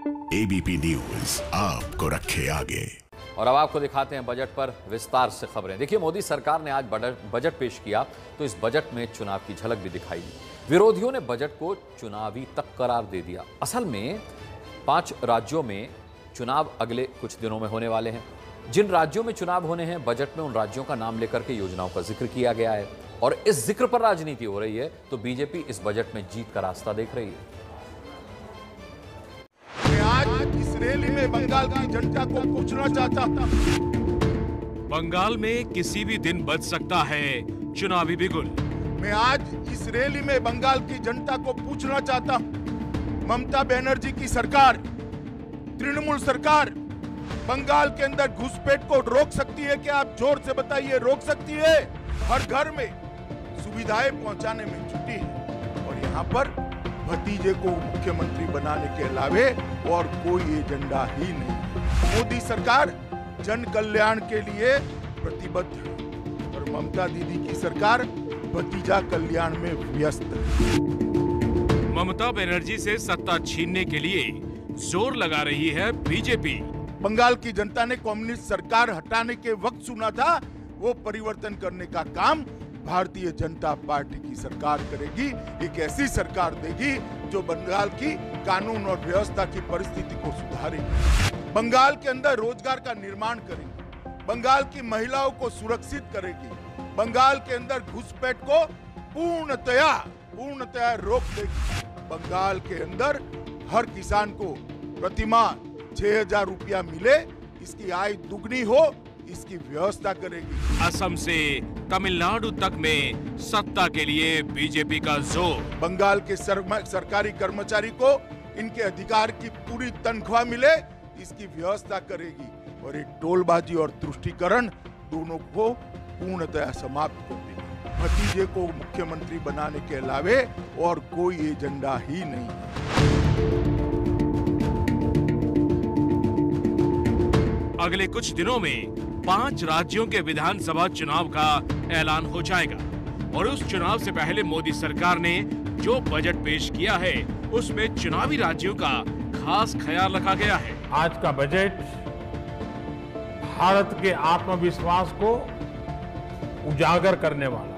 ABP news आपको रखे आगे। और अब आपको दिखाते हैं बजट पर विस्तार से खबरें। देखिए, मोदी सरकार ने आज बजट पेश किया तो इस बजट में चुनाव की झलक भी दिखाई दी। विरोधियों ने बजट को चुनावी तक करार दे दिया। असल में 5 राज्यों में चुनाव अगले कुछ दिनों में होने वाले हैं। जिन राज्यों में चुनाव होने हैं, बजट में उन राज्यों का नाम लेकर के योजनाओं का जिक्र किया गया है और इस जिक्र पर राजनीति हो रही है। तो बीजेपी इस बजट में जीत का रास्ता देख रही है। मैं आज इस रैली में बंगाल की जनता को पूछना चाहता हूं, बंगाल में किसी भी दिन बज सकता है चुनावी बिगुल। मैं आज इस रैली में बंगाल की जनता को पूछना चाहता हूं, ममता बनर्जी की सरकार, तृणमूल सरकार बंगाल के अंदर घुसपैठ को रोक सकती है क्या? आप जोर से बताइए, रोक सकती है? हर घर में सुविधाएं पहुंचाने में जुटी है और यहाँ पर भतीजे को मुख्यमंत्री बनाने के अलावे और कोई एजेंडा ही नहीं। मोदी सरकार जन कल्याण के लिए प्रतिबद्ध है और ममता दीदी की सरकार भतीजा कल्याण में व्यस्त है। ममता बनर्जी से सत्ता छीनने के लिए जोर लगा रही है बीजेपी। बंगाल की जनता ने कम्युनिस्ट सरकार हटाने के वक्त सुना था, वो परिवर्तन करने का काम भारतीय जनता पार्टी की सरकार करेगी। एक ऐसी सरकार देगी जो बंगाल की कानून और व्यवस्था की परिस्थिति को सुधारेगी, बंगाल के अंदर रोजगार का निर्माण करेगी, बंगाल की महिलाओं को सुरक्षित करेगी, बंगाल के अंदर घुसपैठ को पूर्णतया रोक देगी, बंगाल के अंदर हर किसान को प्रतिमाह 6,000 रुपया मिले, इसकी आय दुगनी हो, इसकी व्यवस्था करेगी। असम से तमिलनाडु तक में सत्ता के लिए बीजेपी का जोर। बंगाल के सरकारी कर्मचारी को इनके अधिकार की पूरी तनख्वाह मिले, इसकी व्यवस्था करेगी और एक टोलबाजी और तुष्टीकरण दोनों को पूर्णतया समाप्त कर देगी। भतीजे को मुख्यमंत्री बनाने के अलावे और कोई एजेंडा ही नहीं है। अगले कुछ दिनों में 5 राज्यों के विधानसभा चुनाव का ऐलान हो जाएगा और उस चुनाव से पहले मोदी सरकार ने जो बजट पेश किया है उसमें चुनावी राज्यों का खास ख्याल रखा गया है। आज का बजट भारत के आत्मविश्वास को उजागर करने वाला है।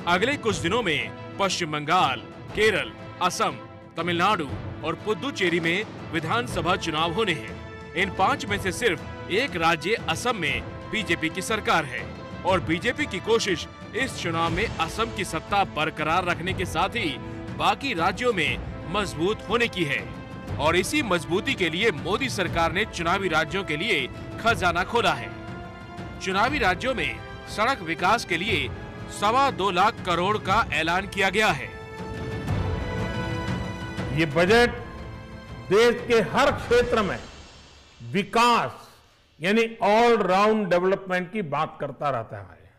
अगले कुछ दिनों में पश्चिम बंगाल, केरल, असम, तमिलनाडु और पुदुचेरी में विधानसभा चुनाव होने हैं। इन 5 में से सिर्फ एक राज्य असम में बीजेपी की सरकार है और बीजेपी की कोशिश इस चुनाव में असम की सत्ता बरकरार रखने के साथ ही बाकी राज्यों में मजबूत होने की है। और इसी मजबूती के लिए मोदी सरकार ने चुनावी राज्यों के लिए खजाना खोला है। चुनावी राज्यों में सड़क विकास के लिए 2.25 लाख करोड़ का ऐलान किया गया है। ये बजट देश के हर क्षेत्र में विकास यानी ऑल राउंड डेवलपमेंट की बात करता रहता है।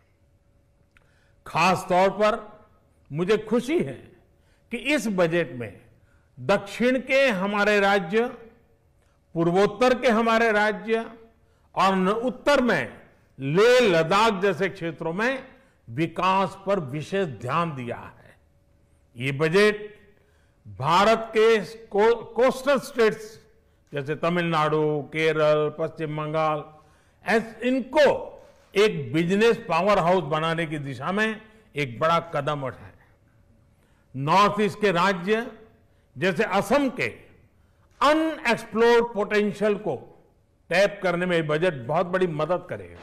खास तौर पर मुझे खुशी है कि इस बजट में दक्षिण के हमारे राज्य, पूर्वोत्तर के हमारे राज्य और उत्तर में लेह लद्दाख जैसे क्षेत्रों में विकास पर विशेष ध्यान दिया है। ये बजट भारत के कोस्टल स्टेट्स जैसे तमिलनाडु, केरल, पश्चिम बंगाल, इनको एक बिजनेस पावर हाउस बनाने की दिशा में एक बड़ा कदम उठाए। नॉर्थ ईस्ट के राज्य जैसे असम के अनएक्सप्लोर्ड पोटेंशियल को टैप करने में बजट बहुत बड़ी मदद करेगा।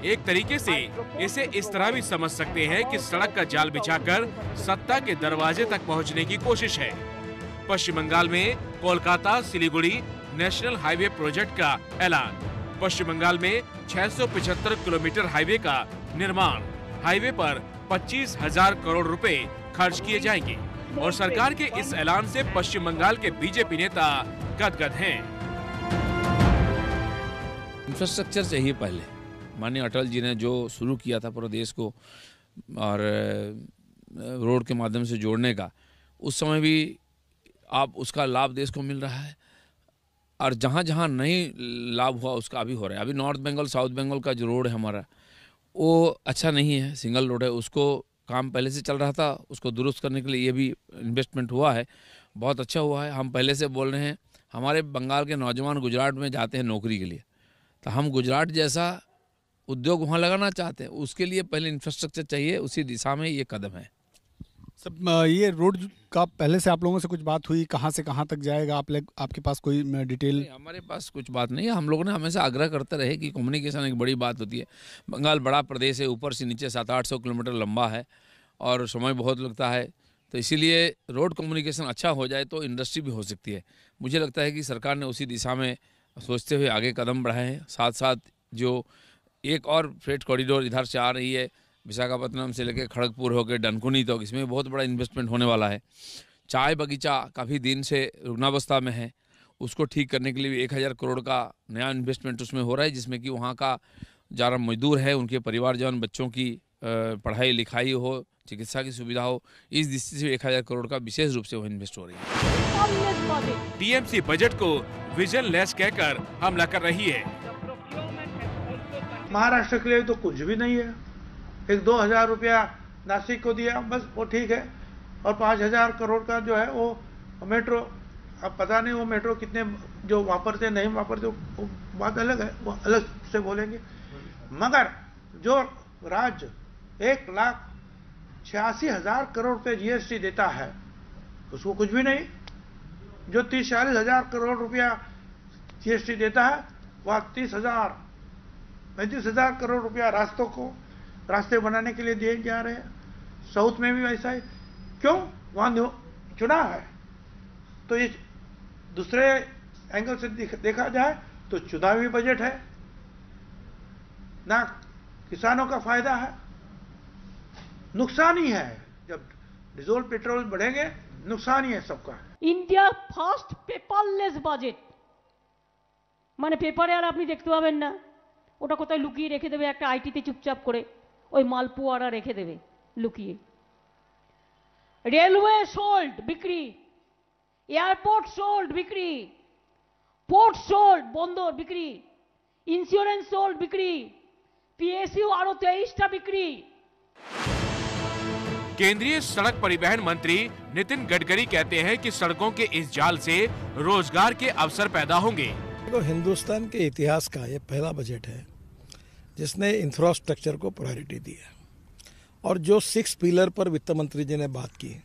एक तरीके से इसे इस तरह भी समझ सकते हैं कि सड़क का जाल बिछाकर सत्ता के दरवाजे तक पहुंचने की कोशिश है। पश्चिम बंगाल में Kolkata Siliguri national highway project का ऐलान। पश्चिम बंगाल में 675 किलोमीटर हाईवे का निर्माण। हाईवे पर 25,000 करोड़ रुपए खर्च किए जाएंगे और सरकार के इस ऐलान से पश्चिम बंगाल के बीजेपी नेता गदगद हैं। इंफ्रास्ट्रक्चर चाहिए। पहले माननीय अटल जी ने जो शुरू किया था पूरे देश को और रोड के माध्यम से जोड़ने का, उस समय भी आप उसका लाभ देश को मिल रहा है और जहाँ जहाँ नहीं लाभ हुआ उसका अभी हो रहा है। अभी नॉर्थ बंगाल साउथ बंगाल का जो रोड है हमारा वो अच्छा नहीं है, सिंगल रोड है, उसको काम पहले से चल रहा था, उसको दुरुस्त करने के लिए ये भी इन्वेस्टमेंट हुआ है, बहुत अच्छा हुआ है। हम पहले से बोल रहे हैं, हमारे बंगाल के नौजवान गुजरात में जाते हैं नौकरी के लिए, तो हम गुजरात जैसा उद्योग वहाँ लगाना चाहते हैं, उसके लिए पहले इंफ्रास्ट्रक्चर चाहिए, उसी दिशा में ये कदम है। सब ये रोड का पहले से आप लोगों से कुछ बात हुई, कहाँ से कहाँ तक जाएगा, आपके पास कोई डिटेल? नहीं, हमारे पास कुछ बात नहीं है। हम लोगों ने हमेशा आग्रह करते रहे कि कम्युनिकेशन एक बड़ी बात होती है। बंगाल बड़ा प्रदेश है, ऊपर से नीचे 700-800 किलोमीटर लंबा है और समय बहुत लगता है, तो इसीलिए रोड कम्युनिकेशन अच्छा हो जाए तो इंडस्ट्री भी हो सकती है। मुझे लगता है कि सरकार ने उसी दिशा में सोचते हुए आगे कदम बढ़ाए हैं। साथ साथ जो एक और फ्रेट कॉरिडोर इधर से आ रही है, विशाखापट्टनम से लेकर खड़गपुर होकर डनकुनी तक, इसमें बहुत बड़ा इन्वेस्टमेंट होने वाला है। चाय बगीचा काफ़ी दिन से रुग्णावस्था में है, उसको ठीक करने के लिए भी 1000 करोड़ का नया इन्वेस्टमेंट उसमें हो रहा है, जिसमें कि वहाँ का ज़्यादा मजदूर है, उनके परिवारजन, बच्चों की पढ़ाई लिखाई हो, चिकित्सा की सुविधा हो, इस दृष्टि से 1000 करोड़ का विशेष रूप से वो इन्वेस्ट हो रही है। टीएमसी बजट को विजन लेस कहकर हमला कर रही है। महाराष्ट्र के लिए तो कुछ भी नहीं है। 1-2 हज़ार रुपया नासिक को दिया, बस वो ठीक है। और 5,000 करोड़ का जो है वो मेट्रो, अब पता नहीं वो मेट्रो कितने जो वापरते नहीं वापरते, वो बात अलग है, वो अलग से बोलेंगे। मगर जो राज्य 1,86,000 करोड़ रुपये जीएसटी देता है, उसको कुछ भी नहीं। जो 30-40 हज़ार करोड़ रुपया जीएसटी देता है, वह 35,000 करोड़ रुपया रास्ते बनाने के लिए दिए जा रहे हैं। साउथ में भी वैसा ही। क्यों? वहां चुनाव है। तो इस दूसरे एंगल से देखा जाए तो चुनावी बजट है ना, किसानों का फायदा है, नुकसान ही है। जब डीजल पेट्रोल बढ़ेंगे, नुकसान ही है सबका। इंडिया फार्स्ट पेपरलेस বাজেট, মানে পেপারে আর আপনি দেখতে পাবেন না, ওটা কোথায় লুকিয়ে রেখে দেবে একটা আইটিতে চুপচাপ করে, ওই মালপোয়ারা রেখে দেবে লুকিয়ে। রেলওয়ে সোল্ড বিক্রি, এয়ারপোর্ট সোল্ড বিক্রি, পোর্ট সোল্ড বন্দর বিক্রি, ইন্স্যুরেন্স সোল্ড বিক্রি, पीएसयू आरो 23টা बिक्री। केंद्रीय सड़क परिवहन मंत्री नितिन गडकरी कहते हैं कि सड़कों के इस जाल से रोजगार के अवसर पैदा होंगे। तो हिंदुस्तान के इतिहास का ये पहला बजट है जिसने इंफ्रास्ट्रक्चर को प्रायोरिटी दी है, और जो 6 पिलर पर वित्त मंत्री जी ने बात की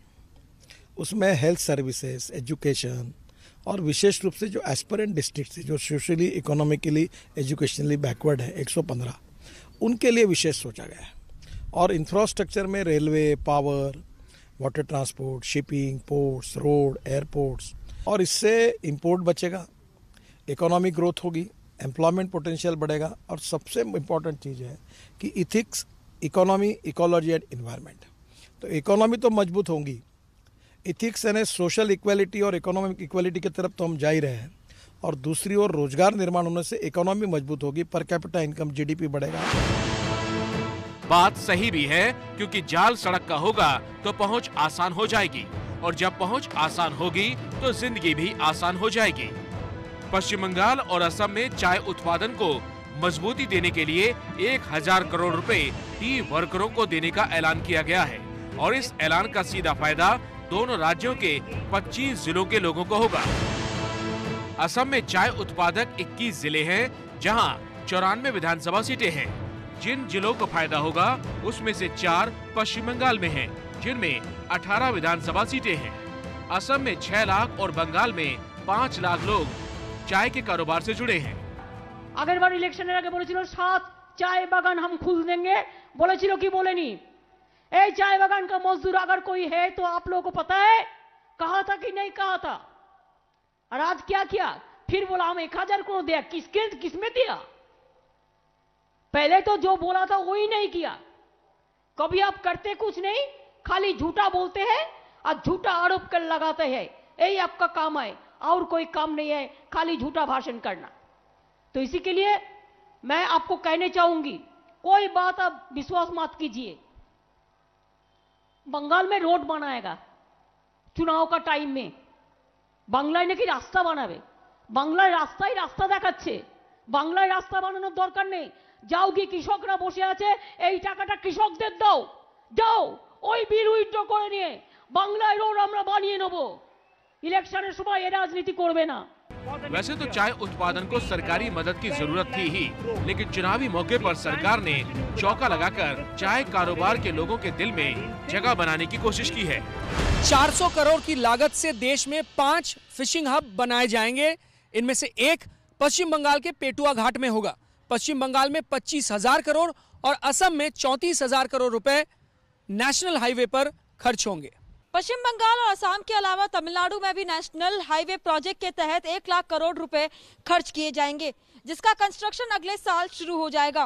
उसमें हेल्थ सर्विसेज, एजुकेशन और विशेष रूप से जो एस्पिरेंट डिस्ट्रिक्ट है, जो सोशली इकोनॉमिकली एजुकेशनली बैकवर्ड है 115, उनके लिए विशेष सोचा गया है। और इंफ्रास्ट्रक्चर में railway, power, water transport, shipping, ports, road, airports, और इससे इंपोर्ट बचेगा, इकोनॉमिक ग्रोथ होगी, एम्प्लॉयमेंट पोटेंशियल बढ़ेगा, और सबसे इम्पोर्टेंट चीज़ है कि ethics, economy, ecology and environment. तो इकोनॉमी तो मजबूत होंगी, इथिक्स यानी सोशल इक्वालिटी और इकोनॉमिक इक्वालिटी की तरफ तो हम जा ही रहे हैं, और दूसरी ओर रोजगार निर्माण होने से इकोनॉमी मजबूत होगी, पर कैपिटा इनकम, जीडीपी बढ़ेगा। बात सही भी है, क्योंकि जाल सड़क का होगा तो पहुंच आसान हो जाएगी, और जब पहुंच आसान होगी तो जिंदगी भी आसान हो जाएगी। पश्चिम बंगाल और असम में चाय उत्पादन को मजबूती देने के लिए 1000 करोड़ रुपए टी वर्करों को देने का ऐलान किया गया है, और इस ऐलान का सीधा फायदा दोनों राज्यों के 25 जिलों के लोगों को होगा। असम में चाय उत्पादक 21 जिले हैं, जहां 94 विधानसभा सीटें हैं। जिन जिलों को फायदा होगा उसमें से 4 पश्चिम बंगाल में हैं, जिनमें 18 विधानसभा सीटें हैं। असम में 6 लाख और बंगाल में 5 लाख लोग चाय के कारोबार से जुड़े हैं। আগের বার ইলেকশনের আগে বলেছিল 7 चाय बागान हम खुल देंगे, बोलेছিল কি বলেনি? এই चाय बागान का मजदूर अगर कोई है तो आप लोगों को पता है कहा था कि नहीं कहा था? और आज क्या किया? फिर बोला हम 1000 करोड़ दिया, किसमें दिया? पहले तो जो बोला था वही नहीं किया। कभी आप करते कुछ नहीं, खाली झूठा बोलते हैं और झूठा आरोप कर लगाते हैं, यही आपका काम है, और कोई काम नहीं है, खाली झूठा भाषण करना। तो इसी के लिए मैं आपको कहने चाहूंगी, कोई बात आप विश्वास मत कीजिए। बंगाल में रोड बनाएगा चुनाव का टाइम में, বাংলায় নাকি রাস্তা বানাবে। বাংলায় রাস্তা দেখাচ্ছে, বাংলায় রাস্তা বানানোর দরকার নেই। যাও গিয়ে কৃষকরা বসে আছে, এই টাকাটা কৃষকদের দাও, ওই বিল উইথড্র করে নিয়ে বাংলায় রোড আমরা বানিয়ে নেব। ইলেকশনের সময় এই রাজনীতি করবে না। वैसे तो चाय उत्पादन को सरकारी मदद की जरूरत थी ही, लेकिन चुनावी मौके पर सरकार ने चौका लगाकर चाय कारोबार के लोगों के दिल में जगह बनाने की कोशिश की है। 400 करोड़ की लागत से देश में 5 फिशिंग हब बनाए जाएंगे। इनमें से एक पश्चिम बंगाल के पेटुआ घाट में होगा। पश्चिम बंगाल में 25,000 करोड़ और असम में 34,000 करोड़ रुपए नेशनल हाईवे पर खर्च होंगे। पश्चिम बंगाल और असम के अलावा तमिलनाडु में भी नेशनल हाईवे प्रोजेक्ट के तहत 1 लाख करोड़ रुपए खर्च किए जाएंगे, जिसका कंस्ट्रक्शन अगले साल शुरू हो जाएगा।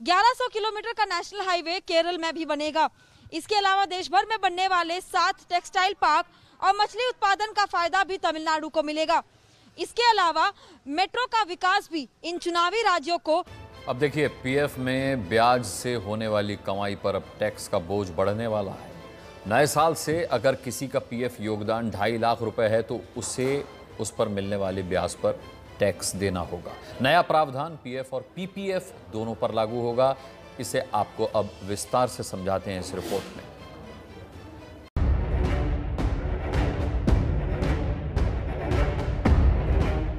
1100 किलोमीटर का नेशनल हाईवे केरल में भी बनेगा। इसके अलावा देश भर में बनने वाले 7 टेक्सटाइल पार्क और मछली उत्पादन का फायदा भी तमिलनाडु को मिलेगा। इसके अलावा मेट्रो का विकास भी इन चुनावी राज्यों को। अब देखिए, पीएफ में ब्याज से होने वाली कमाई पर अब टैक्स का बोझ बढ़ने वाला है। नए साल से अगर किसी का पीएफ योगदान 2.5 लाख रुपए है तो उसे उस पर मिलने वाले ब्याज पर टैक्स देना होगा। नया प्रावधान पीएफ और पीपीएफ दोनों पर लागू होगा। इसे आपको अब विस्तार से समझाते हैं इस रिपोर्ट में।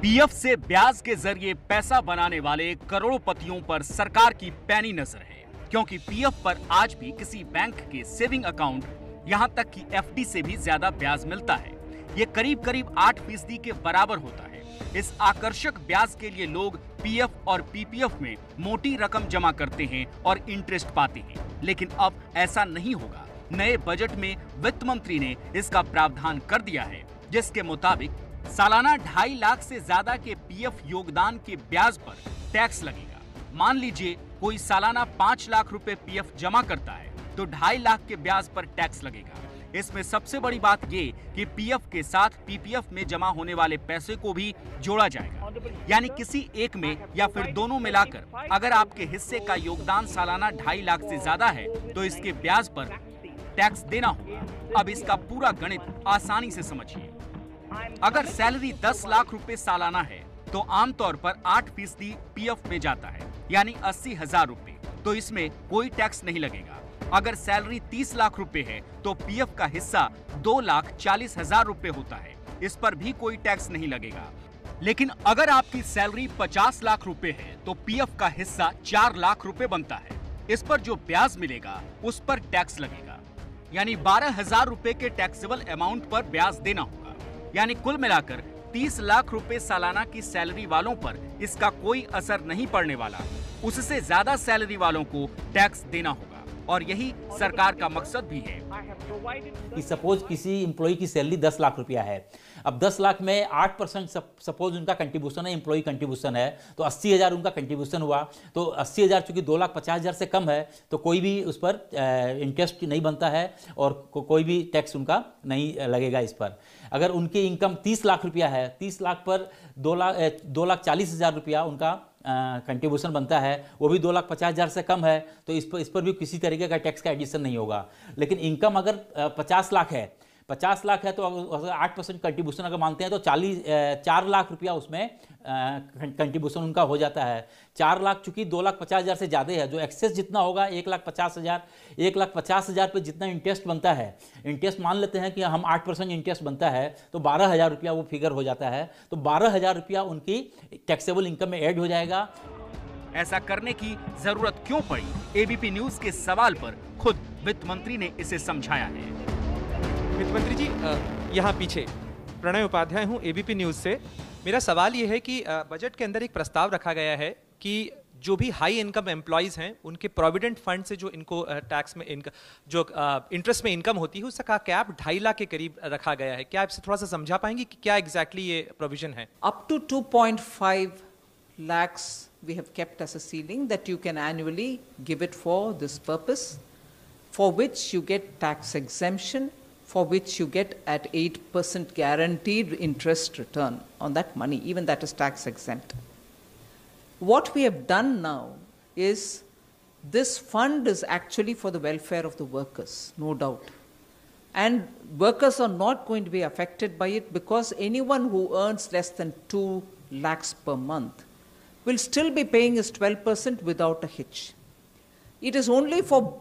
पीएफ से ब्याज के जरिए पैसा बनाने वाले करोड़पतियों पर सरकार की पैनी नजर है, क्योंकि पीएफ पर आज भी किसी बैंक के सेविंग अकाउंट, यहां तक कि एफडी से भी ज्यादा ब्याज मिलता है। ये करीब 8% के बराबर होता है। इस आकर्षक ब्याज के लिए लोग पीएफ और पीपीएफ में मोटी रकम जमा करते हैं और इंटरेस्ट पाते हैं, लेकिन अब ऐसा नहीं होगा। नए बजट में वित्त मंत्री ने इसका प्रावधान कर दिया है, जिसके मुताबिक सालाना 2.5 लाख से ज्यादा के पीएफ योगदान के ब्याज पर टैक्स लगेगा। मान लीजिए कोई सालाना 5 लाख रुपए पीएफ जमा करता है तो 2.5 लाख के ब्याज पर टैक्स लगेगा। इसमें सबसे बड़ी बात ये कि पीएफ के साथ पीपीएफ में जमा होने वाले पैसे को भी जोड़ा जाएगा, यानी किसी एक में या फिर दोनों मिलाकर अगर आपके हिस्से का योगदान सालाना 2.5 लाख से ज्यादा है तो इसके ब्याज पर टैक्स देना होगा। अब इसका पूरा गणित आसानी से समझिए। अगर सैलरी 10 लाख रुपए सालाना है तो आमतौर पर 8% पीएफ में जाता है, यानी 80,000 रुपए, तो इसमें कोई टैक्स नहीं लगेगा। अगर सैलरी 30 लाख रुपए है तो पीएफ का हिस्सा 2,40,000 रुपए होता है, इस पर भी कोई टैक्स नहीं लगेगा। लेकिन अगर आपकी सैलरी 50 लाख रुपए है तो पीएफ का हिस्सा 4 लाख रुपए बनता है। इस पर जो ब्याज मिलेगा उस पर टैक्स लगेगा, यानी 12,000 रुपए के टैक्सेबल अमाउंट पर ब्याज देना होगा। यानी कुल मिलाकर 30 लाख रुपए सालाना की सैलरी वालों पर इसका कोई असर नहीं पड़ने वाला। उससे ज्यादा सैलरी वालों को टैक्स देना होगा, और यही सरकार का मकसद भी है। कि सपोज किसी एम्प्लॉय की सैलरी 10 लाख रुपया है, अब 10 लाख में 8% सपोज उनका कंट्रीब्यूशन है, एम्प्लॉय कंट्रीब्यूशन है, तो 80,000 उनका कंट्रीब्यूशन हुआ, तो 80,000 चूंकि 2,50,000 से कम है तो कोई भी उस पर इंटरेस्ट नहीं बनता है और कोई भी टैक्स उनका नहीं लगेगा इस पर। अगर उनकी इनकम 30 लाख रुपया है, 30 लाख पर 2,40,000 रुपया उनका कंट्रीब्यूशन बनता है, वो भी 2,50,000 से कम है, तो इस पर भी किसी तरीके का टैक्स का एडिशन नहीं होगा। लेकिन इनकम अगर 50 लाख है, 50 लाख है तो अगर 8% कंट्रीब्यूशन अगर मानते हैं तो 4 लाख रुपया उसमें कंट्रीब्यूशन उनका हो जाता है। 4 लाख चूंकि 2,50,000 से ज़्यादा है, जो एक्सेस जितना होगा 1,50,000 पे जितना इंटरेस्ट बनता है, इंटरेस्ट मान लेते हैं कि हम 8% इंटरेस्ट बनता है तो 12,000 रुपया वो फिगर हो जाता है, तो 12,000 रुपया उनकी टैक्सेबल इनकम में ऐड हो जाएगा। ऐसा करने की जरूरत क्यों पड़ी? एबीपी न्यूज के सवाल पर खुद वित्त मंत्री ने इसे समझाया है। वित्त मंत्री जी, यहाँ पीछे प्रणय उपाध्याय हूँ एबीपी न्यूज से। मेरा सवाल ये है कि बजट के अंदर एक प्रस्ताव रखा गया है कि जो भी हाई इनकम एम्प्लॉयज हैं उनके प्रोविडेंट फंड से जो इनको टैक्स में जो इंटरेस्ट में इनकम होती है उसका कैप 2.5 लाख के करीब रखा गया है। क्या आप इसे थोड़ा सा समझा पाएंगे कि क्या एग्जैक्टली ये प्रोविजन है? Up to 2.5 lakhs we have kept as a ceiling that you can annually give it for this purpose, for which you get tax exemption, for which you get at 8% guaranteed interest return on that money, even that is tax exempt. What we have done now is this fund is actually for the welfare of the workers, no doubt. And workers are not going to be affected by it because anyone who earns less than 2 lakhs per month will still be paying his 12% without a hitch. It is only for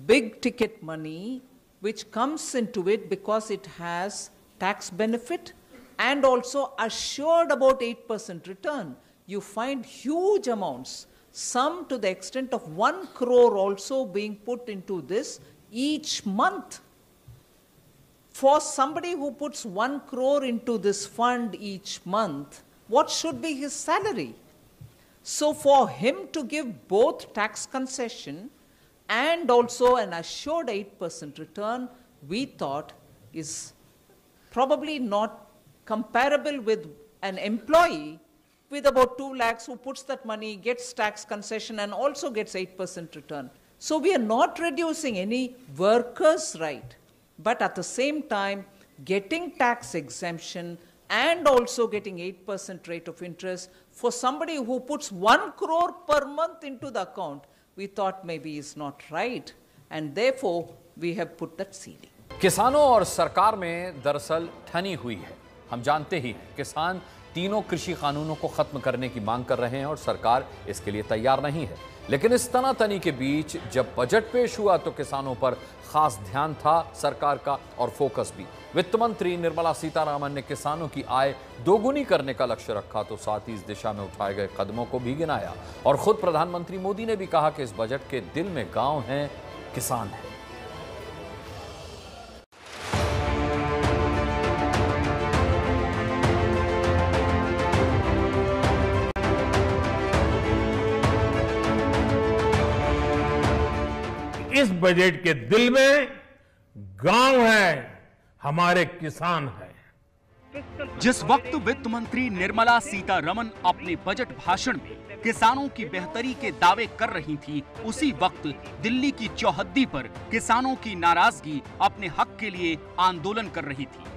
big ticket money which comes into it because it has tax benefit and also assured about 8% return. You find huge amounts, some to the extent of 1 crore also being put into this each month. For somebody who puts 1 crore into this fund each month, what should be his salary? So for him to give both tax concession and also an assured 8% return, we thought is probably not comparable with an employee with about 2 lakhs who puts that money, gets tax concession and also gets 8% return. So we are not reducing any worker's right, but at the same time getting tax exemption and also getting 8% rate of interest for somebody who puts 1 crore per month into the account, we thought maybe is not right, and therefore we have put that ceiling. किसानों और सरकार में दरअसल ठनी हुई है। हम जानते ही हैं किसान तीनों कृषि कानूनों को खत्म करने की मांग कर रहे हैं और सरकार इसके लिए तैयार नहीं है। लेकिन इस तनातनी के बीच जब बजट पेश हुआ तो किसानों पर खास ध्यान था सरकार का और फोकस भी। वित्त मंत्री निर्मला सीतारमण ने किसानों की आय दोगुनी करने का लक्ष्य रखा तो साथ ही इस दिशा में उठाए गए कदमों को भी गिनाया। और खुद प्रधानमंत्री मोदी ने भी कहा कि इस बजट के दिल में गांव हैं, किसान हैं। इस बजट के दिल में गांव है, हमारे किसान है। जिस वक्त वित्त मंत्री निर्मला सीतारमण अपने बजट भाषण में किसानों की बेहतरी के दावे कर रही थी, उसी वक्त दिल्ली की चौहद्दी पर किसानों की नाराजगी अपने हक के लिए आंदोलन कर रही थी।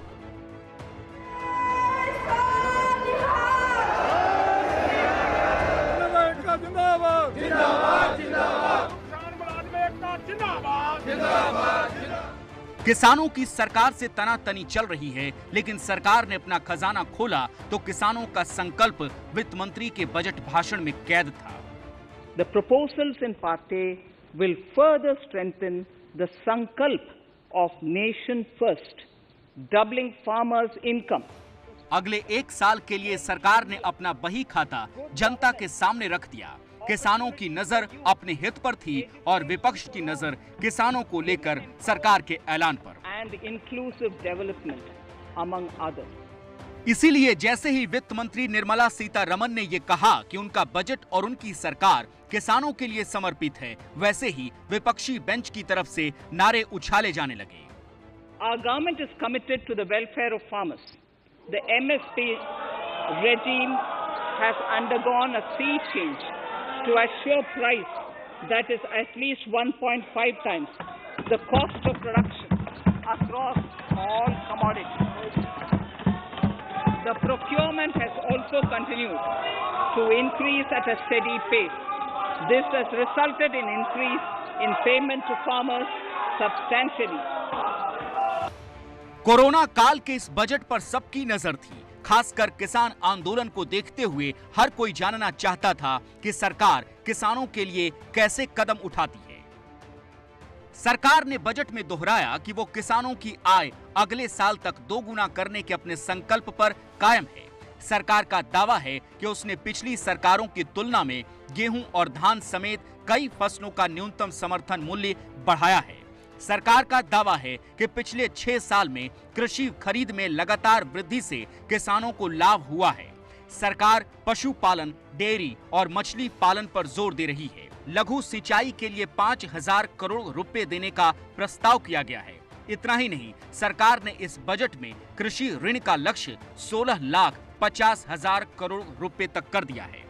किसानों की सरकार से तनातनी चल रही है, लेकिन सरकार ने अपना खजाना खोला तो किसानों का संकल्प वित्त मंत्री के बजट भाषण में कैद था। The proposals in Part A will further strengthen the sankalp of nation first, doubling farmers' income. अगले 1 साल के लिए सरकार ने अपना बही खाता जनता के सामने रख दिया। किसानों की नजर अपने हित पर थी और विपक्ष की नजर किसानों को लेकर सरकार के ऐलान पर। And inclusive development, among others. इसीलिए जैसे ही वित्त मंत्री निर्मला सीतारमण ने ये कहा कि उनका बजट और उनकी सरकार किसानों के लिए समर्पित है, वैसे ही विपक्षी बेंच की तरफ से नारे उछाले जाने लगे। Our government is committed to the welfare of farmers. The MSP regime has undergone a sea change to assure price that is at least 1.5 times the cost of production across all commodities. The procurement has also continued to increase at a steady pace. This has resulted in increase in payment to farmers substantially. Corona काल के इस budget पर सबकी नजर थी। खासकर किसान आंदोलन को देखते हुए हर कोई जानना चाहता था कि सरकार किसानों के लिए कैसे कदम उठाती है। सरकार ने बजट में दोहराया कि वो किसानों की आय अगले साल तक 2 गुना करने के अपने संकल्प पर कायम है। सरकार का दावा है कि उसने पिछली सरकारों की तुलना में गेहूं और धान समेत कई फसलों का न्यूनतम समर्थन मूल्य बढ़ाया है। सरकार का दावा है कि पिछले 6 साल में कृषि खरीद में लगातार वृद्धि से किसानों को लाभ हुआ है। सरकार पशुपालन, डेयरी और मछली पालन पर जोर दे रही है। लघु सिंचाई के लिए 5,000 करोड़ रुपए देने का प्रस्ताव किया गया है। इतना ही नहीं, सरकार ने इस बजट में कृषि ऋण का लक्ष्य 16,50,000 करोड़ रुपए तक कर दिया है।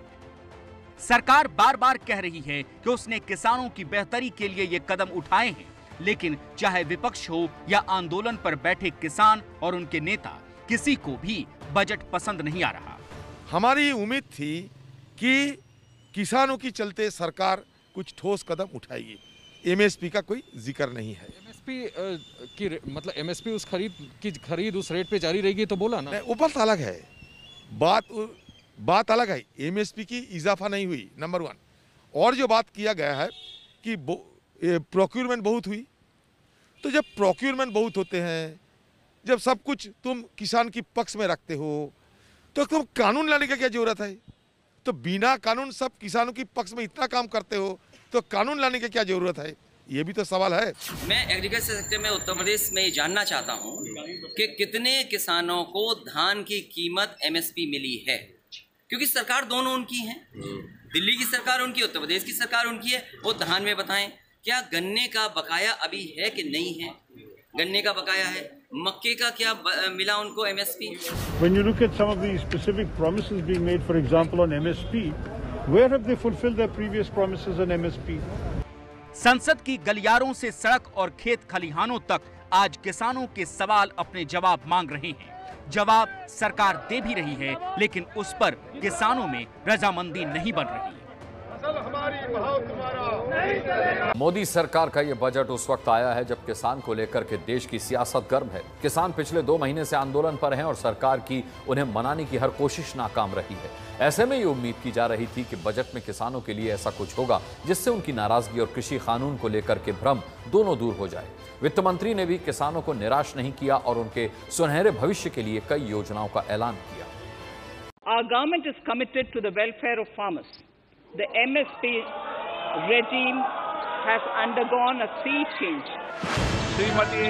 सरकार बार बार कह रही है कि उसने किसानों की बेहतरी के लिए ये कदम उठाए हैं, लेकिन चाहे विपक्ष हो या आंदोलन पर बैठे किसान और उनके नेता, किसी को भी बजट पसंद नहीं आ रहा। हमारी उम्मीद थी कि किसानों की चलते सरकार कुछ ठोस कदम उठाएगी। एमएसपी का कोई जिक्र नहीं है। एमएसपी की मतलब एमएसपी उस खरीद उस रेट पे जारी रहेगी तो बोला ना। वो बात अलग है, बात अलग है। एमएसपी की इजाफा नहीं हुई, नंबर 1। और जो बात किया गया है कि प्रोक्यूरमेंट बहुत हुई, तो जब प्रोक्यूरमेंट बहुत होते हैं, जब सब कुछ तुम किसान की पक्ष में रखते हो, तो तुम कानून लाने की क्या जरूरत है? तो बिना कानून सब किसानों की पक्ष में इतना काम करते हो, तो कानून लाने की क्या जरूरत है? ये भी तो सवाल है। मैं एग्रीकल्चर सेक्टर में उत्तर प्रदेश में जानना चाहता हूँ कि कितने किसानों को धान की कीमत MSP मिली है, क्योंकि सरकार दोनों उनकी है, दिल्ली की सरकार उनकी, उत्तर प्रदेश की सरकार उनकी है। वो धान में बताएं, क्या गन्ने का बकाया अभी है कि नहीं है? गन्ने का बकाया है, मक्के का क्या मिला उनको MSP? When you look at some of the specific promises being made, for example on MSP, where have they fulfilled their previous promises on MSP? संसद की गलियारों से सड़क और खेत खलिहानों तक आज किसानों के सवाल अपने जवाब मांग रहे हैं। जवाब सरकार दे भी रही है, लेकिन उस पर किसानों में रजामंदी नहीं बन रही। मोदी सरकार का ये बजट उस वक्त आया है जब किसान को लेकर के देश की सियासत गर्म है। किसान पिछले 2 महीने से आंदोलन पर हैं और सरकार की उन्हें मनाने की हर कोशिश नाकाम रही है। ऐसे में ये उम्मीद की जा रही थी कि बजट में किसानों के लिए ऐसा कुछ होगा जिससे उनकी नाराजगी और कृषि कानून को लेकर के भ्रम दोनों दूर हो जाए। वित्त मंत्री ने भी किसानों को निराश नहीं किया और उनके सुनहरे भविष्य के लिए कई योजनाओं का ऐलान किया। Our government is committed to the welfare of farmers. The MSP regime has undergone a sea change. Shrimati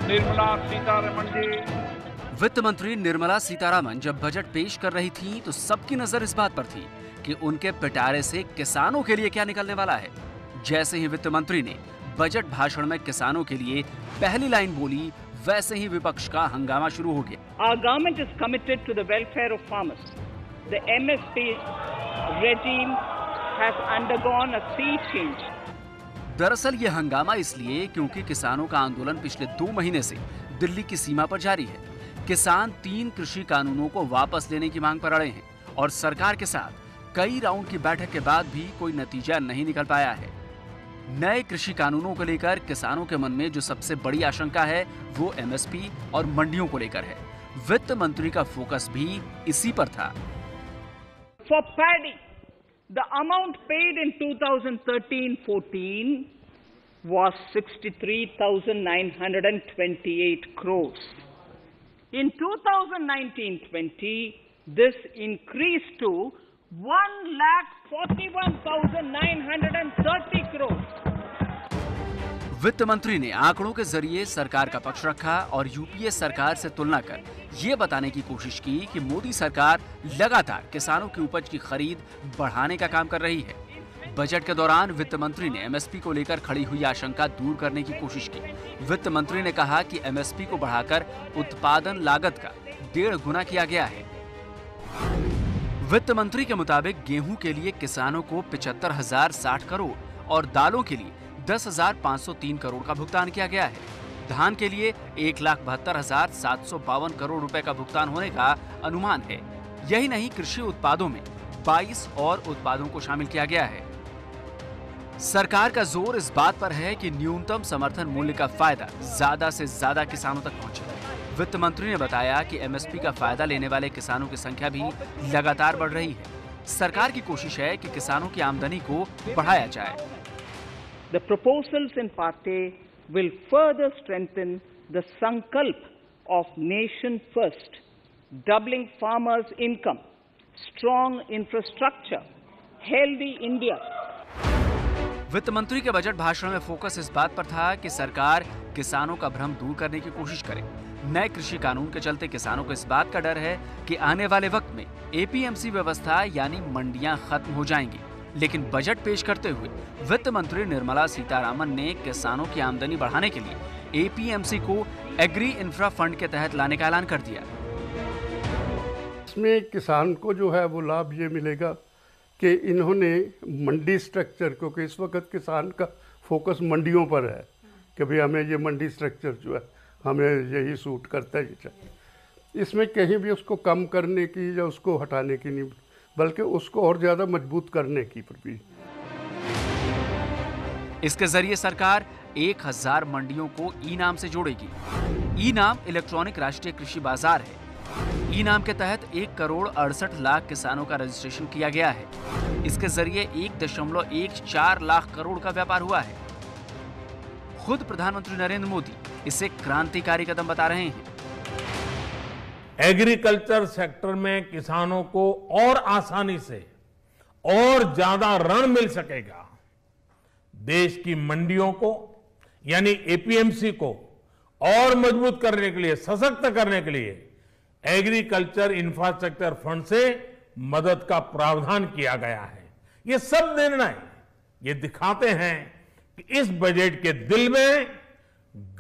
Nirmala Sitharaman ji. वित्त मंत्री निर्मला सीतारमण जब बजट पेश कर रही थी तो सबकी नजर इस बात पर थी कि उनके पिटारे से किसानों के लिए क्या निकलने वाला है। जैसे ही वित्त मंत्री ने बजट भाषण में किसानों के लिए पहली लाइन बोली, वैसे ही विपक्ष का हंगामा शुरू हो गया। Our government is committed to the welfare of farmers. The MSP regime has undergone a sea change. दरअसल ये हंगामा इसलिए क्योंकि किसानों का आंदोलन पिछले 2 महीने से दिल्ली की सीमा पर जारी है। किसान 3 कृषि कानूनों को वापस लेने की मांग पर अड़े हैं और सरकार के साथ कई राउंड की बैठक के बाद भी कोई नतीजा नहीं निकल पाया है। नए कृषि कानूनों को लेकर किसानों के मन में जो सबसे बड़ी आशंका है वो MSP और मंडियों को लेकर है। वित्त मंत्री का फोकस भी इसी पर था। For paddy, the amount paid in 2013-14 was 63,928 crores. In 2019-20, this increased to 1,41,930 crores. वित्त मंत्री ने आंकड़ों के जरिए सरकार का पक्ष रखा और यूपीए सरकार से तुलना कर ये बताने की कोशिश की कि मोदी सरकार लगातार किसानों की उपज की खरीद बढ़ाने का काम कर रही है। बजट के दौरान वित्त मंत्री ने MSP को लेकर खड़ी हुई आशंका दूर करने की कोशिश की। वित्त मंत्री ने कहा कि MSP को बढ़ाकर उत्पादन लागत का 1.5 गुना किया गया है। वित्त मंत्री के मुताबिक गेहूं के लिए किसानों को 75,060 करोड़ और दालों के लिए 10,503 करोड़ का भुगतान किया गया है। धान के लिए 1,72,752 करोड़ रुपए का भुगतान होने का अनुमान है। यही नहीं, कृषि उत्पादों में 22 और उत्पादों को शामिल किया गया है। सरकार का जोर इस बात पर है कि न्यूनतम समर्थन मूल्य का फायदा ज्यादा से ज्यादा किसानों तक पहुंचे। वित्त मंत्री ने बताया कि MSP का फायदा लेने वाले किसानों की संख्या भी लगातार बढ़ रही है। सरकार की कोशिश है कि किसानों की आमदनी को बढ़ाया जाए। The proposals in Pate will further strengthen the sankalp of nation first, doubling farmers' income, strong infrastructure, healthy India. वित्त मंत्री के बजट भाषण में फोकस इस बात पर था कि सरकार किसानों का भ्रम दूर करने की कोशिश करे। नए कृषि कानून के चलते किसानों को इस बात का डर है कि आने वाले वक्त में APMC व्यवस्था यानी मंडियां खत्म हो जाएंगी। लेकिन बजट पेश करते हुए वित्त मंत्री निर्मला सीतारमण ने किसानों की आमदनी बढ़ाने के लिए APMC को एग्री इंफ्रा फंड के तहत लाने का ऐलान कर दिया। इसमें किसान को जो है वो लाभ ये मिलेगा कि इन्होंने मंडी स्ट्रक्चर, क्योंकि इस वक्त किसान का फोकस मंडियों पर है कि भाई हमें ये मंडी स्ट्रक्चर जो है हमें यही सूट करता है, ये चाहिए। इसमें कहीं भी उसको कम करने की या उसको हटाने की नहीं, बल्कि उसको और ज़्यादा मजबूत करने की पर भी। इसके जरिए सरकार 1000 मंडियों को ई-नाम से जोड़ेगी। ई-नाम इलेक्ट्रॉनिक राष्ट्रीय कृषि बाजार है। ई-नाम के तहत 1,68 लाख किसानों का रजिस्ट्रेशन किया गया है। इसके जरिए 1.14 लाख करोड़ का व्यापार हुआ है। खुद प्रधानमंत्री नरेंद्र मोदी इसे क्रांतिकारी कदम बता रहे हैं। एग्रीकल्चर सेक्टर में किसानों को और आसानी से और ज्यादा ऋण मिल सकेगा। देश की मंडियों को यानी एपीएमसी को और मजबूत करने के लिए, सशक्त करने के लिए एग्रीकल्चर इंफ्रास्ट्रक्चर फंड से मदद का प्रावधान किया गया है। ये सब निर्णय ये दिखाते हैं कि इस बजट के दिल में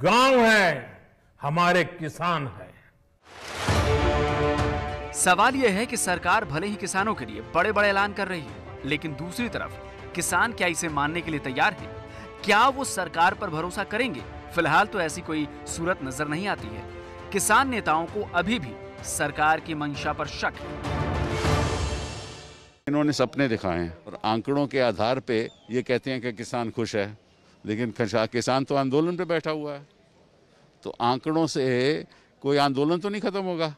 गांव है, हमारे किसान है। सवाल यह है कि सरकार भले ही किसानों के लिए बड़े बड़े ऐलान कर रही है, लेकिन दूसरी तरफ किसान क्या इसे मानने के लिए तैयार है? क्या वो सरकार पर भरोसा करेंगे? फिलहाल तो ऐसी कोई सूरत नजर नहीं आती है। किसान नेताओं को अभी भी सरकार की मंशा पर शक है। इन्होंने सपने दिखाए हैं और आंकड़ों के आधार पे ये कहते हैं कि किसान खुश है, लेकिन किसान तो आंदोलन पे बैठा हुआ है। तो आंकड़ों से कोई आंदोलन तो नहीं खत्म होगा।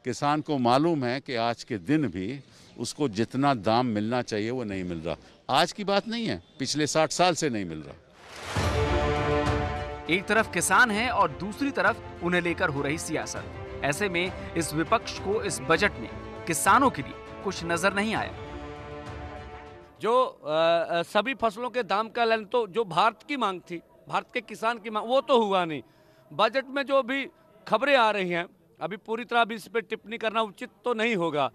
किसान को मालूम है कि आज के दिन भी उसको जितना दाम मिलना चाहिए वो नहीं मिल रहा। आज की बात नहीं है, पिछले 60 साल से नहीं मिल रहा। एक तरफ किसान है और दूसरी तरफ उन्हें लेकर हो रही सियासत। ऐसे में इस विपक्ष को इस बजट में किसानों के लिए कुछ नजर नहीं आया। जो सभी फसलों के दाम का ऐलान तो जो भारत की मांग थी, भारत के किसान की मांग, वो तो हुआ नहीं। बजट में जो भी खबरें आ रही हैं, अभी पूरी तरह भी इस पर टिप्पणी करना उचित तो नहीं होगा।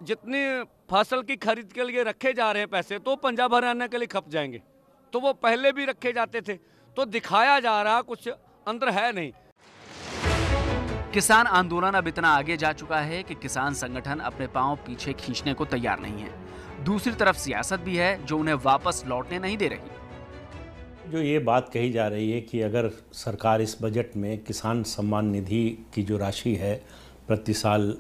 जितनी फसल की खरीद के लिए रखे जा रहे हैं पैसे, तो पंजाब हरियाणा के लिए खप जाएंगे, तो वो पहले भी रखे जाते थे। तो दिखाया जा रहा कुछ अंदर है नहीं। किसान आंदोलन अब इतना आगे जा चुका है कि किसान संगठन अपने पांव पीछे खींचने को तैयार नहीं है। दूसरी तरफ सियासत भी है जो उन्हें वापस लौटने नहीं दे रही। जो ये बात कही जा रही है कि अगर सरकार इस बजट में किसान सम्मान निधि की जो राशि है प्रति साल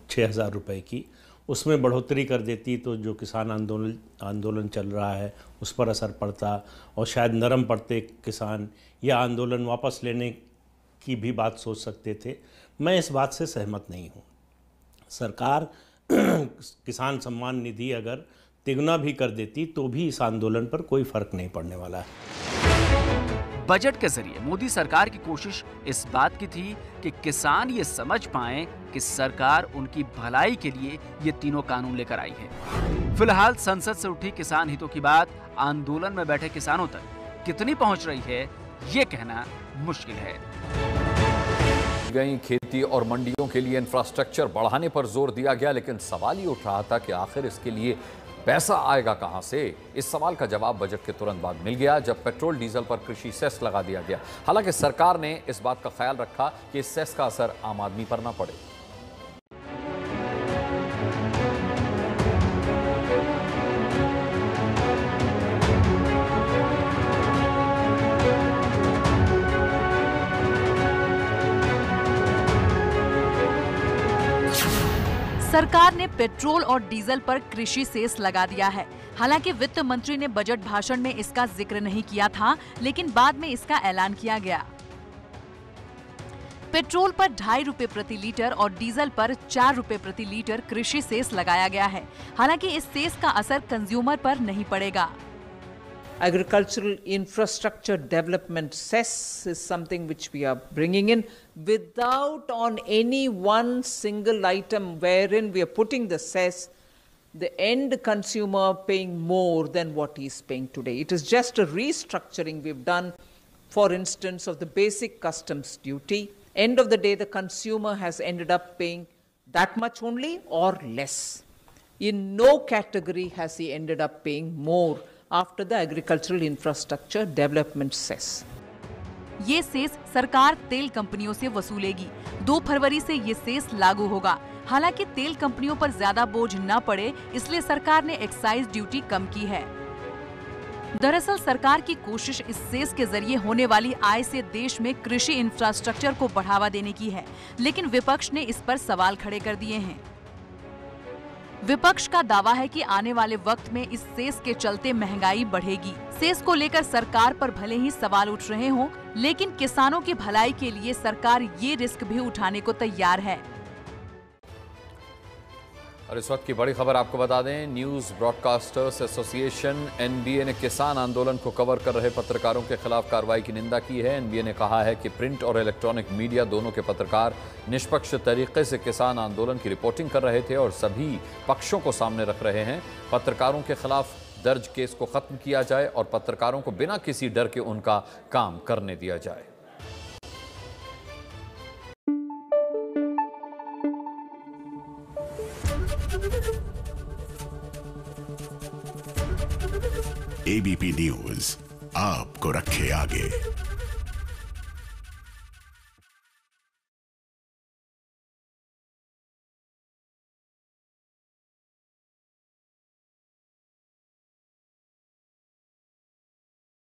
6,000 रुपये की, उसमें बढ़ोतरी कर देती तो जो किसान आंदोलन चल रहा है उस पर असर पड़ता और शायद नरम पड़ते किसान, या आंदोलन वापस लेने की भी बात सोच सकते थे। मैं इस बात से सहमत नहीं हूँ। सरकार किसान सम्मान निधि अगर तिगुना भी कर देती तो भी इस आंदोलन पर कोई फर्क नहीं पड़ने वाला है। बजट के जरिए मोदी सरकार की कोशिश इस बात की थी कि किसान ये समझ पाएं कि सरकार उनकी भलाई के लिए ये तीनों कानून लेकर आई है। फिलहाल संसद से उठी किसान हितों की बात आंदोलन में बैठे किसानों तक कितनी पहुंच रही है, ये कहना मुश्किल है। गई खेती और मंडियों के लिए इंफ्रास्ट्रक्चर बढ़ाने पर जोर दिया गया, लेकिन सवाल ये उठ रहा था कि आखिर इसके लिए पैसा आएगा कहां से। इस सवाल का जवाब बजट के तुरंत बाद मिल गया जब पेट्रोल डीजल पर कृषि सेस लगा दिया गया। हालांकि सरकार ने इस बात का ख्याल रखा कि इस सेस का असर आम आदमी पर न पड़े। सरकार ने पेट्रोल और डीजल पर कृषि सेस लगा दिया है। हालांकि वित्त मंत्री ने बजट भाषण में इसका जिक्र नहीं किया था, लेकिन बाद में इसका ऐलान किया गया। पेट्रोल पर 2.5 रुपए प्रति लीटर और डीजल पर 4 रुपए प्रति लीटर कृषि सेस लगाया गया है। हालांकि इस सेस का असर कंज्यूमर पर नहीं पड़ेगा। Agricultural infrastructure development cess is something which we are bringing in without on any one single item wherein we are putting the cess, the end consumer paying more than what he is paying today. It is just a restructuring we've done, for instance, of the basic customs duty. End of the day, the consumer has ended up paying that much only or less. In no category has he ended up paying more after the agricultural infrastructure development cess. ये cess सरकार तेल कंपनियों से वसूलेगी। 2 फरवरी से ये cess लागू होगा। हालांकि तेल कंपनियों पर ज्यादा बोझ न पड़े, इसलिए सरकार ने एक्साइज ड्यूटी कम की है। दरअसल सरकार की कोशिश इस सेस के जरिए होने वाली आय से देश में कृषि इंफ्रास्ट्रक्चर को बढ़ावा देने की है, लेकिन विपक्ष ने इस पर सवाल खड़े कर दिए हैं। विपक्ष का दावा है कि आने वाले वक्त में इस सेस के चलते महंगाई बढ़ेगी। सेस को लेकर सरकार पर भले ही सवाल उठ रहे हों, लेकिन किसानों की भलाई के लिए सरकार ये रिस्क भी उठाने को तैयार है। और इस वक्त की बड़ी खबर आपको बता दें, न्यूज़ ब्रॉडकास्टर्स एसोसिएशन एनबीए ने किसान आंदोलन को कवर कर रहे पत्रकारों के खिलाफ कार्रवाई की निंदा की है। एनबीए ने कहा है कि प्रिंट और इलेक्ट्रॉनिक मीडिया दोनों के पत्रकार निष्पक्ष तरीके से किसान आंदोलन की रिपोर्टिंग कर रहे थे और सभी पक्षों को सामने रख रहे हैं। पत्रकारों के खिलाफ दर्ज केस को खत्म किया जाए और पत्रकारों को बिना किसी डर के उनका काम करने दिया जाए। एबीपी न्यूज़ आपको रखे आगे।